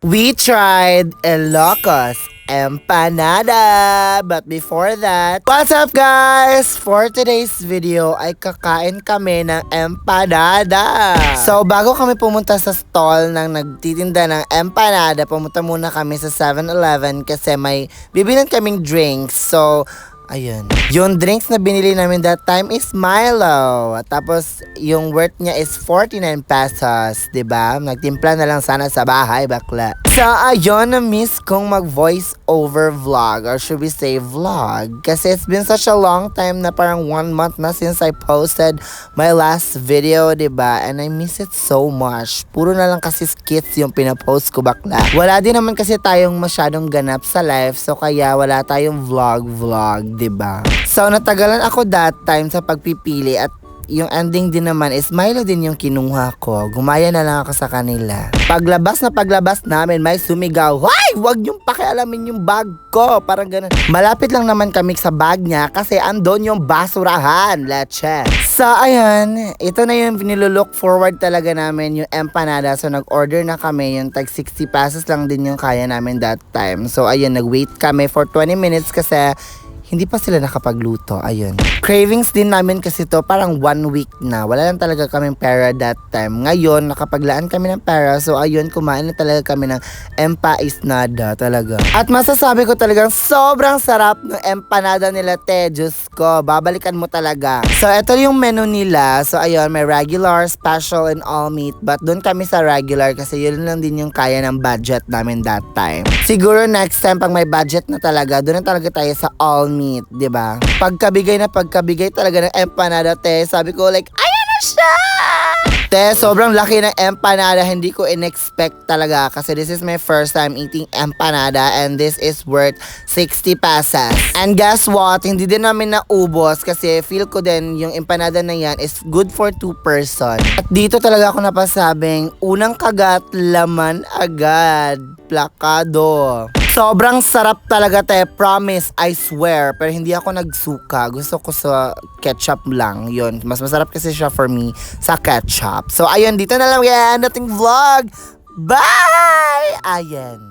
We tried Ilocos Empanada. But before that, what's up guys? For today's video ay kakain kami ng empanada. So bago kami pumunta sa stall ng nagtitinda ng empanada, pumunta muna kami sa 7-Eleven kasi may bibilan kaming drinks. So ayun. Yung drinks na binili namin that time is Milo. Tapos, yung worth niya is 49 pesos. Diba? Nagtimpla na lang sana sa bahay, bakla. So, ayun, na-miss kong mag-voice over vlog. Or should we say vlog? Kasi it's been such a long time na parang 1 month na since I posted my last video, diba? And I miss it so much. Puro na lang kasi skits yung pinapost ko, bakla. Wala din naman kasi tayong masyadong ganap sa life. So, kaya wala tayong vlog. Diba? So, natagalan ako that time sa pagpipili at yung ending din naman is Milo din yung kinuha ko. Gumaya na lang ako sa kanila. Paglabas namin, may sumigaw, "Hoy! Huwag niyong pakialamin yung bag ko!" Parang ganun. Malapit lang naman kami sa bag niya kasi andon yung basurahan. Leche. So, ayan. Ito na yung nilolook forward talaga namin, yung empanada. So, nag-order na kami. Yung tag 60 pesos lang din yung kaya namin that time. So, ayun. Nag-wait kami for 20 minutes kasi hindi pa sila nakapagluto, ayun. Cravings din namin kasi to parang 1 week na. Wala lang talaga kaming pera that time. Ngayon, nakapaglaan kami ng pera. So, ayun, kumain na talaga kami ng empanada talaga. At masasabi ko talagang sobrang sarap ng empanada nila, te. Diyos ko, babalikan mo talaga. So, ito yung menu nila. So, ayun, may regular, special, and all meat. But doon kami sa regular kasi yun lang din yung kaya ng budget namin that time. Siguro next time, pag may budget na talaga, doon na talaga tayo sa all meat, 'di ba? Pagkabigay talaga ng empanada, te. Sabi ko like, ayan na siya! Te, sobrang laki ng empanada. Hindi ko in-expect talaga kasi this is my first time eating empanada and this is worth 60 pesos. And guess what? Hindi din namin naubos kasi feel ko din yung empanada na yan is good for 2 person. At dito talaga ako napasabing, unang kagat, laman agad. Plakado. Sobrang sarap talaga, te. Promise, I swear. Pero hindi ako nagsuka. Gusto ko sa ketchup lang. Yun. Mas masarap kasi siya for me sa ketchup. So, ayun. Dito na lang yan. Dating vlog. Bye! Ayan.